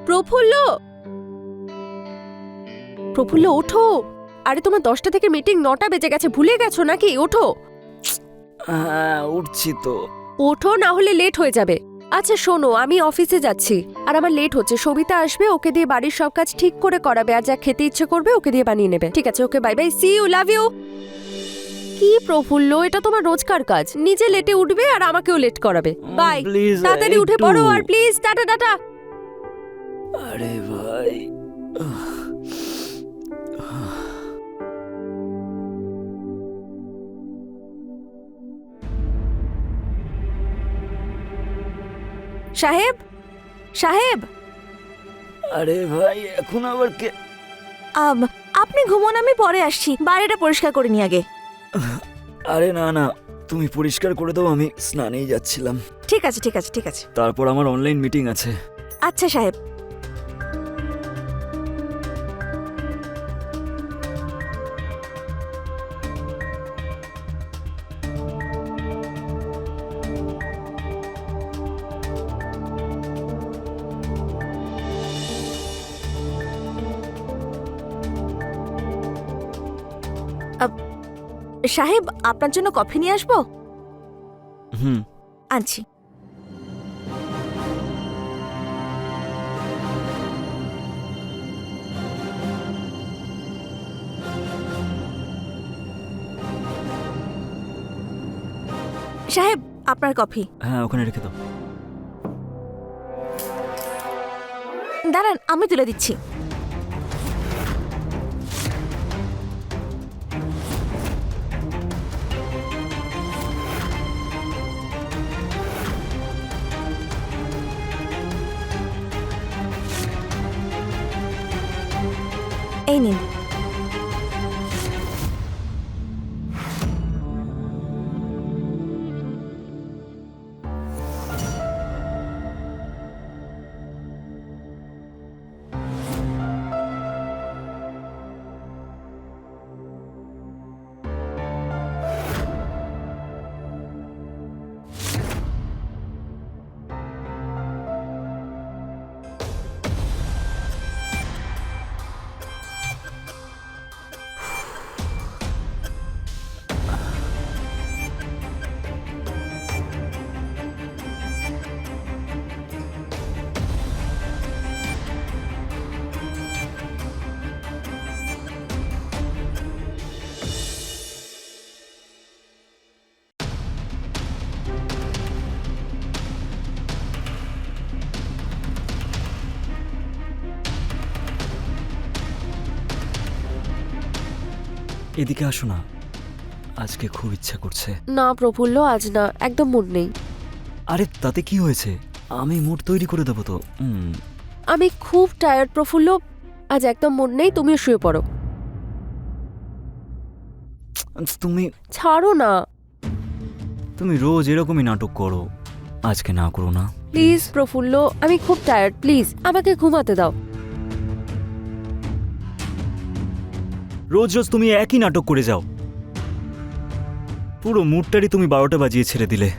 প্রফুল্ল, প্রফুল্ল ওঠো। আরে তোমার 10টা থেকে মিটিং, 9টা বেজে গেছে, ভুলে গেছো নাকি? ওঠো। হ্যাঁ উঠছি তো। ওঠো, না হলে লেট হয়ে যাবে। আচ্ছা শোনো, আমি অফিসে যাচ্ছি আর আমার লেট হচ্ছে। সবিতা আসবে, ওকে দিয়ে বাড়ির সব কাজ ঠিক করে করাবে, আর যা খেতে ইচ্ছে করবে ওকে দিয়ে বানিয়ে নেবে। ঠিক আছে, okay bye bye, see you, love you. কি প্রফুল্ল, এটা তোমার রোজকার কাজ। নিজে লেটে উঠবে আর আমাকেও লেট করাবে। বাই, প্লিজ তাড়াতাড়ি উঠে পড়ো আর প্লিজ টাটা টাটা। আরে ভাই, সাহেব, সাহেব। আরে ভাই এখন আবার কে? আপনি ঘুমোন, আমি পরে আসছি। বাইরেটা পরিষ্কার করে নি আগে। আরে না না, তুমি পরিষ্কার করে দাও, আমি স্নানেই যাচ্ছিলাম। ঠিক আছে ঠিক আছে ঠিক আছে। তারপর আমার অনলাইন মিটিং আছে। আচ্ছা সাহেব। সাহেব, আপনার জন্য কফি নিয়ে আসবো? হুম। আনছি। সাহেব, আপনার কফি। হ্যাঁ ওখানে রেখে দাও। দাঁড়ান, আমি তুলে দিচ্ছি। এই নিন। এদিকে আসো না, আজকে খুব ইচ্ছা করছে। না প্রফুল্ল, আজ না, একদম মুড নেই। আরে তাতে কি হয়েছে, আমি মুড তৈরি করে দেবো তো। আমি খুব টায়ার্ড প্রফুল্ল, আজ একদম মুড নেই। তুমিও শুয়ে পড়ো। তুমি ছাড়ো না তুমি রোজ এরকমই নাটক করো, আজকে না করো না প্লিজ প্রফুল্ল, আমি খুব টায়ার্ড, প্লিজ আমাকে ঘুমাতে দাও। রোজ রোজ তুমি একই নাটক করে যাও, পুরো মুডটারই তুমি 12টা বাজিয়ে ছেড়ে দিলে।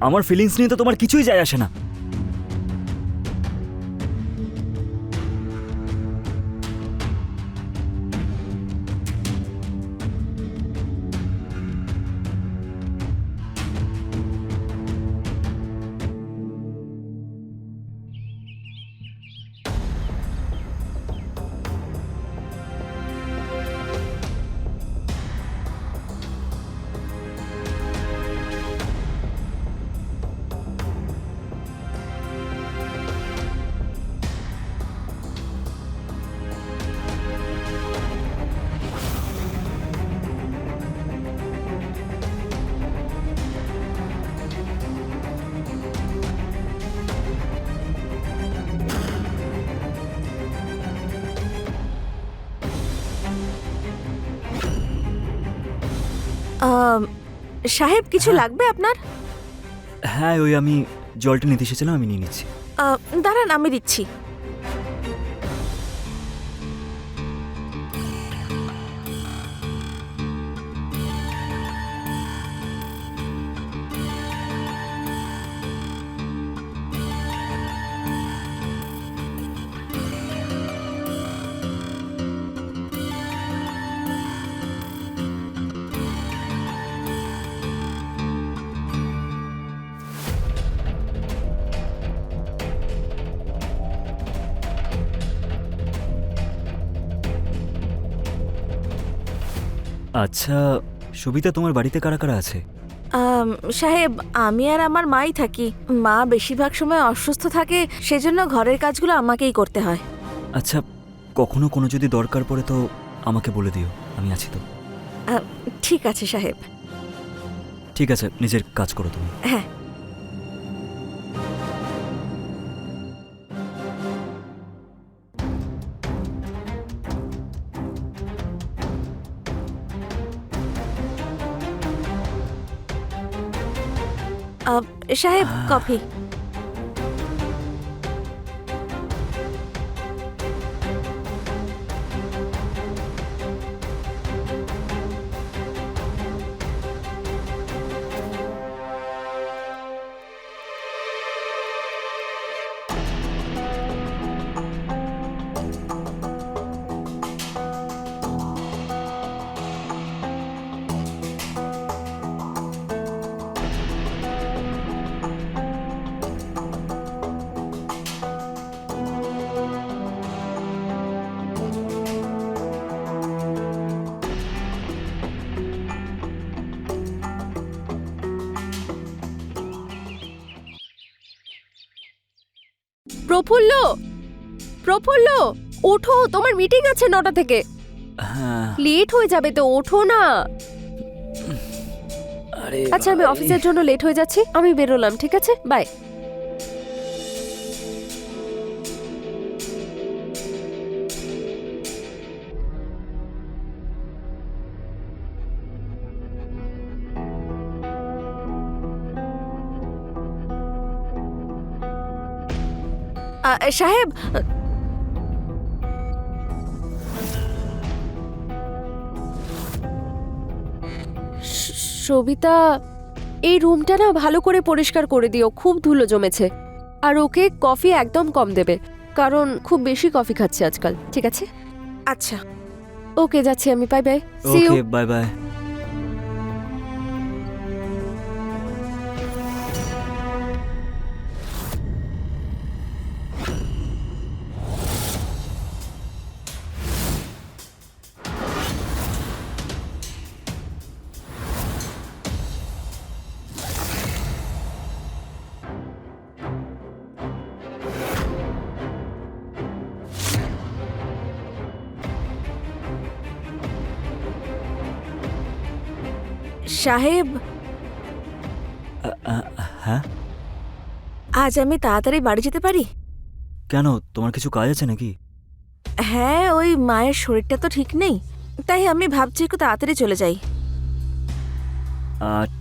আমার ফিলিংস নিয়ে তো তোমার কিছুই যায় আসে না। সাহেব, কিছু লাগবে আপনার? হ্যাঁ ওই আমি জলটা নিতে এসেছিলাম, আমি নিয়ে নিচ্ছি। দাঁড়ান, আমি দিচ্ছি। আচ্ছা সবিতা, তোমার বাড়িতে কারা কারা আছে? সাহেব, আমি আর আমার মাই থাকি। মা বেশিরভাগ সময় অসুস্থ থাকে, সেজন্য ঘরের কাজগুলো আমাকেই করতে হয়। আচ্ছা, কখনো কোনো যদি দরকার পড়ে তো আমাকে বলে দিও, আমি আছি তো। ঠিক আছে সাহেব। ঠিক আছে, নিজের কাজ করো তুমি। হ্যাঁ। সাহেব, কফি। প্রফুল্ল, প্রফুল্ল, ওঠো, তোমার মিটিং আছে 9টা থেকে। হ্যাঁ। লেট হয়ে যাবে তো, ওঠো না। আরে আচ্ছা, আমি অফিসের জন্য লেট হয়ে যাচ্ছি, আমি বেরোলাম, ঠিক আছে, বাই। সাহেব, সবিতা, এই রুমটা না ভালো করে পরিষ্কার করে দিও, খুব ধুলো জমেছে। আর ওকে কফি একদম কম দেবে, কারণ খুব বেশি কফি খাচ্ছে আজকাল, ঠিক আছে? আচ্ছা। ওকে, যাচ্ছি আমি, bye bye, see you. Okay, bye bye. সাহেব, হ্যাঁ, আজ আমি তাড়াতাড়ি বাড়ি যেতে পারি? কেন, তোমার কিছু কাজ আছে নাকি? হ্যাঁ, ওই মায়ের শরীরটা তো ঠিক নেই, তাই আমি ভাবছি একটু তাড়াতাড়ি চলে যাই।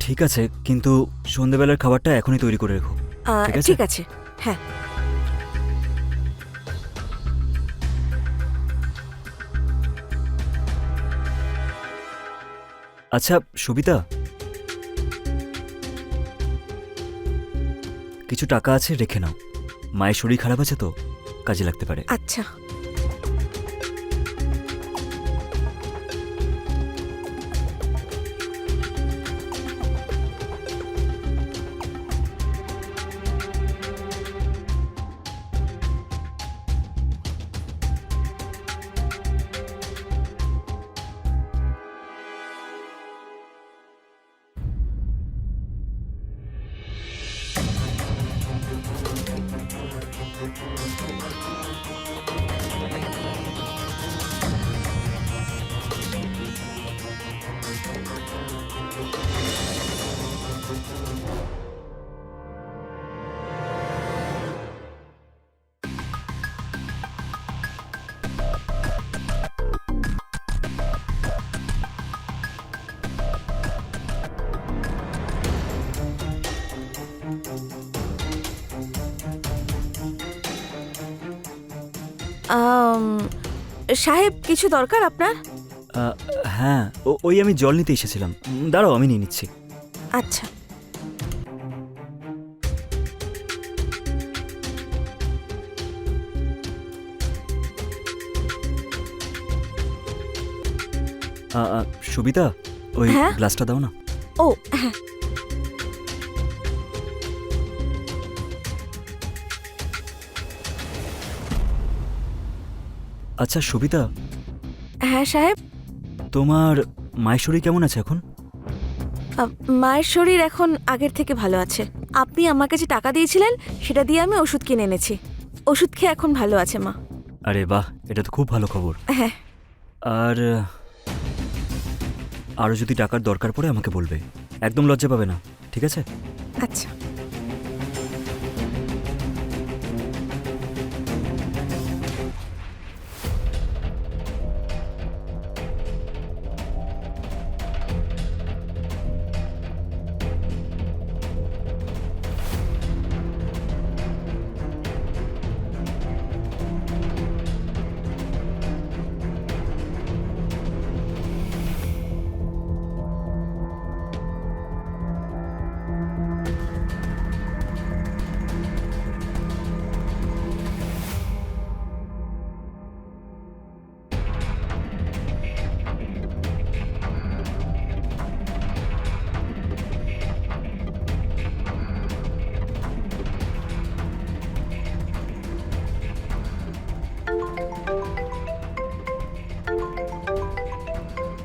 ঠিক আছে, কিন্তু সন্ধেবেলার খাবারটা এখনই তৈরি করে রেখো। ঠিক আছে? ঠিক আছে, হ্যাঁ। আচ্ছা সবিতা, কিছু টাকা আছে, রেখে নাও। মায়ের শরীর খারাপ আছে তো, কাজে লাগতে পারে। আচ্ছা। সাহেব, কিছু দরকার আপনার? হ্যাঁ, ওই আমি জল নিতে এসেছিলাম। দাঁড়াও, আমি নিয়ে নিচ্ছি। আচ্ছা। সবিতা, ওই হ্যাঁ? গ্লাসটা দাও না। ও হ্যাঁ। আচ্ছা সবিতা, হ্যাঁ সাহেব। তোমার মায়ের শরীর কেমন আছে এখন? মায়ের শরীর এখন আগের থেকে ভালো আছে। আপনি আমাকে যে টাকা দিয়েছিলেন সেটা দিয়ে আমি ওষুধ কিনে এনেছি। ওষুধ খেয়ে এখন ভালো আছে মা। আরে বাহ, এটা তো খুব ভালো খবর। হ্যাঁ। আর আরও যদি টাকার দরকার পড়ে আমাকে বলবে, একদম লজ্জা পাবে না, ঠিক আছে? আচ্ছা।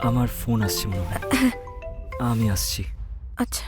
আমার ফোন আসছে মনে হয়, আমি আসছি। আচ্ছা।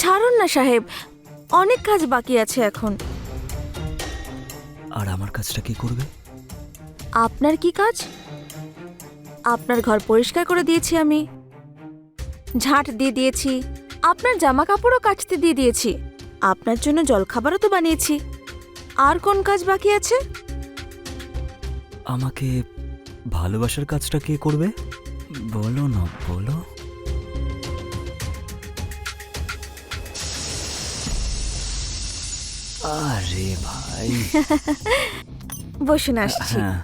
ছাড়ুন না সাহেব, অনেক কাজ বাকি আছে এখন। আর আমার কাজটা কি করবে? আপনার কি কাজ? আপনার ঘর পরিষ্কার করে দিয়েছি আমি, ঝাঁট দিয়ে দিয়েছি, আপনার জামা কাপড়ও কাচতে দিয়ে দিয়েছি, আপনার জন্য জলখাবারও তো বানিয়েছি। আর কোন কাজ বাকি আছে? আমাকে ভালোবাসার কাজটা কে করবে? বলো না, বলো। আরে ভাই, বসুন, আসছি। হ্যাঁ।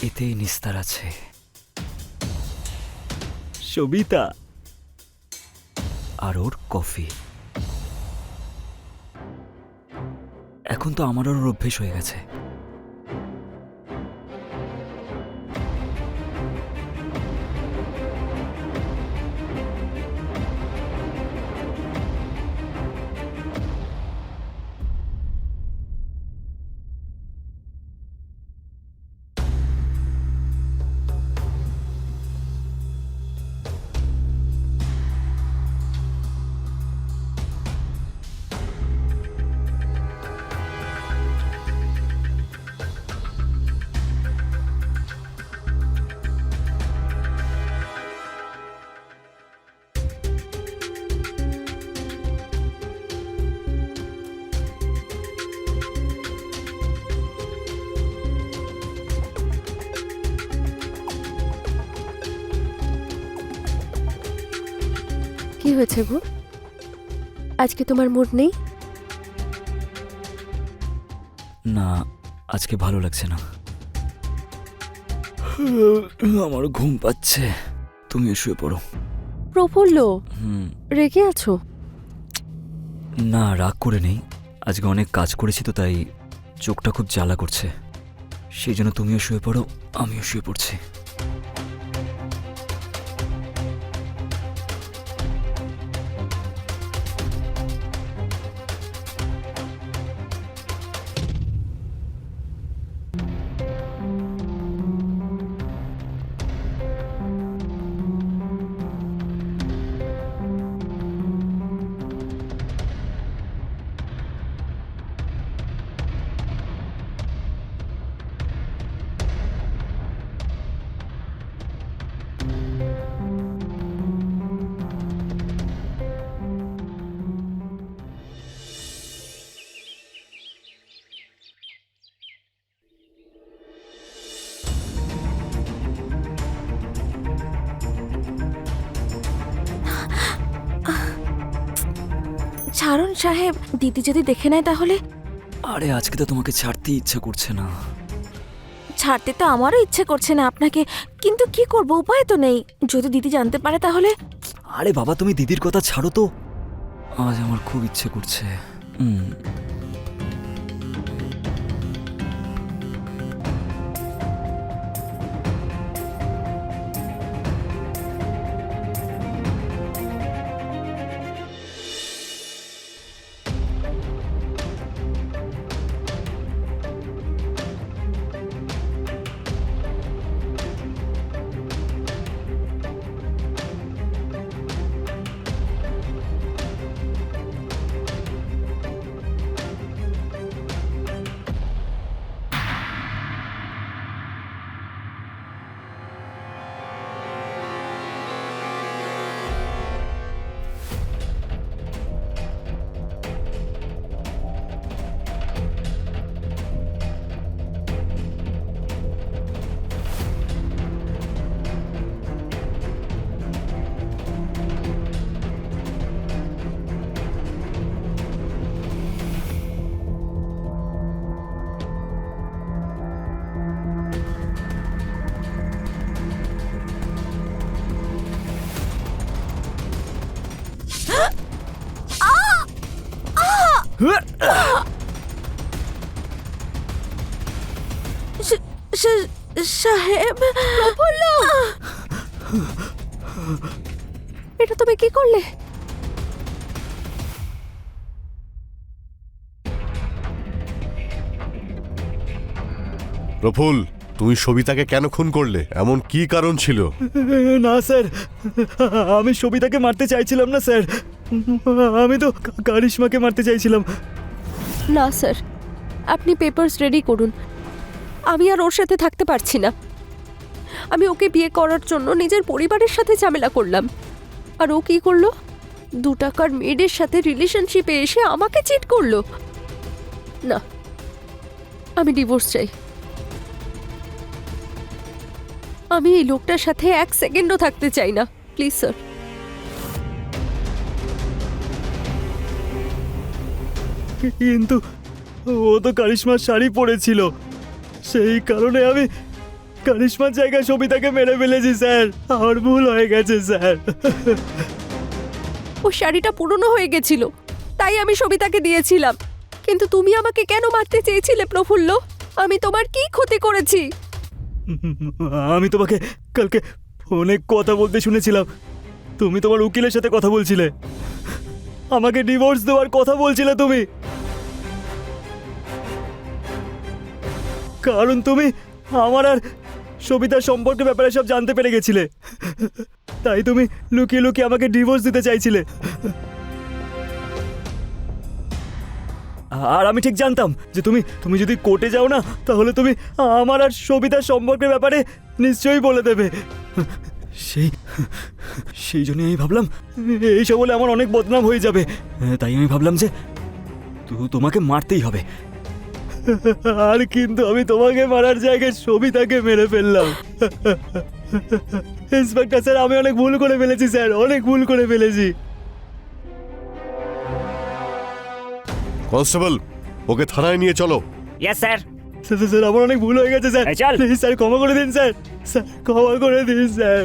এতেই নিস্তার আছে। সবিতা আর ওর কফি। এখন তো আমারও ওর অভ্যেস হয়ে গেছে। কি হয়েছে গো? আজকে তোমার মুড নেই? না, আজকে ভালো লাগছে না। আমার ঘুম পাচ্ছে, তুমিও শুয়ে পড়ো। প্রফুল্ল, হুম। রেগে আছো? না, রাগ করে নেই। আজকে অনেক কাজ করেছি তো, তাই চোখটা খুব জ্বালা করছে। সেই জন্য তুমিও শুয়ে পড়ো, আমিও শুয়ে পড়ছি। ছাড়ুন সাহেব, দিদি যদি দেখে নেয় তাহলে? আরে আজকে তো তোমাকে ছাড়তেই ইচ্ছা করছে না। ছাড়তে তো আমারও ইচ্ছে করছে না আপনাকে, কিন্তু কি করব, উপায় তো নেই। যদি দিদি জানতে পারে তাহলে? আরে বাবা, তুমি দিদির কথা ছাড়ো তো, আজ আমার খুব ইচ্ছে করছে। সাহেব, প্রফুল্ল, এটা তুমি কি করলে? প্রফুল, তুমি সবিতাকে কেন খুন করলে? এমন কি কারণ ছিল? না স্যার, আমি সবিতাকে মারতে চাইছিলাম না স্যার, আমি তো কারিশমাকে মারতে চাইছিলাম। না স্যার, আপনি পেপারস রেডি করুন। আমি আর ওর সাথে থাকতে পারছি না। আমি ওকে বিয়ে করার জন্য নিজের পরিবারের সাথে ঝামেলা করলাম, আর ও কি করলো? 2 টাকার মেয়েদের সাথে রিলেশনশিপে এসে আমাকে চিট করলো। না, আমি ডিভোর্স চাই। আমি এই লোকটার সাথে 1 সেকেন্ডও থাকতে চাই না, প্লিজ স্যার। কিন্তু ও তো কারিশমার শাড়ি পরেছিল, সেই কারণে আমি কারিশমার জায়গায় সবিতাকে মেরে ফেলেছি স্যার। আমার ভুল হয়ে গেছে স্যার। ও শাড়িটা পুরনো হয়ে গেছিল, তাই আমি সবিতাকে দিয়েছিলাম। কিন্তু তুমি আমাকে কেন মারতে চেয়েছিলে প্রফুল্ল? আমি তোমার কি ক্ষতি করেছি? আমি তোমাকে কালকে ফোনে কথা বলতে শুনেছিলাম, তুমি তোমার উকিলের সাথে কথা বলছিলে, আমাকে ডিভোর্স দেওয়ার কথা বলছিলে তুমি, কারণ তুমি আমার আর সবিতার সম্পর্কে ব্যাপারে সব জানতে পেরে গেছিলে, তাই তুমি লুকিয়ে লুকিয়ে আমাকে ডিভোর্স দিতে চাইছিলে। আর আমি ঠিক জানতাম যে তুমি যদি কোর্টে যাও না, তাহলে তুমি আমার আর সবিতার সম্পর্কের ব্যাপারে নিশ্চয়ই বলে দেবে। সেই জন্য আমি ভাবলাম এইসব বলে আমার অনেক বদনাম হয়ে যাবে, তাই আমি ভাবলাম যে তোমাকে মারতেই হবে। আর কিন্তু আমি তোমাকে মারার জায়গায় সবিতাকে মেরে ফেললাম। ইন্সপেক্টর স্যার, আমি অনেক ভুল করে ফেলেছি স্যার, অনেক ভুল করে ফেলেছি। কনস্টেবল, ওকে থানায় নিয়ে চলো। Yes sir. স্যার আমার অনেক ভুল হয়ে গেছে স্যার। এই চল। প্লিজ স্যার ক্ষমা করে দিন স্যার। স্যার ক্ষমা করে দিন স্যার।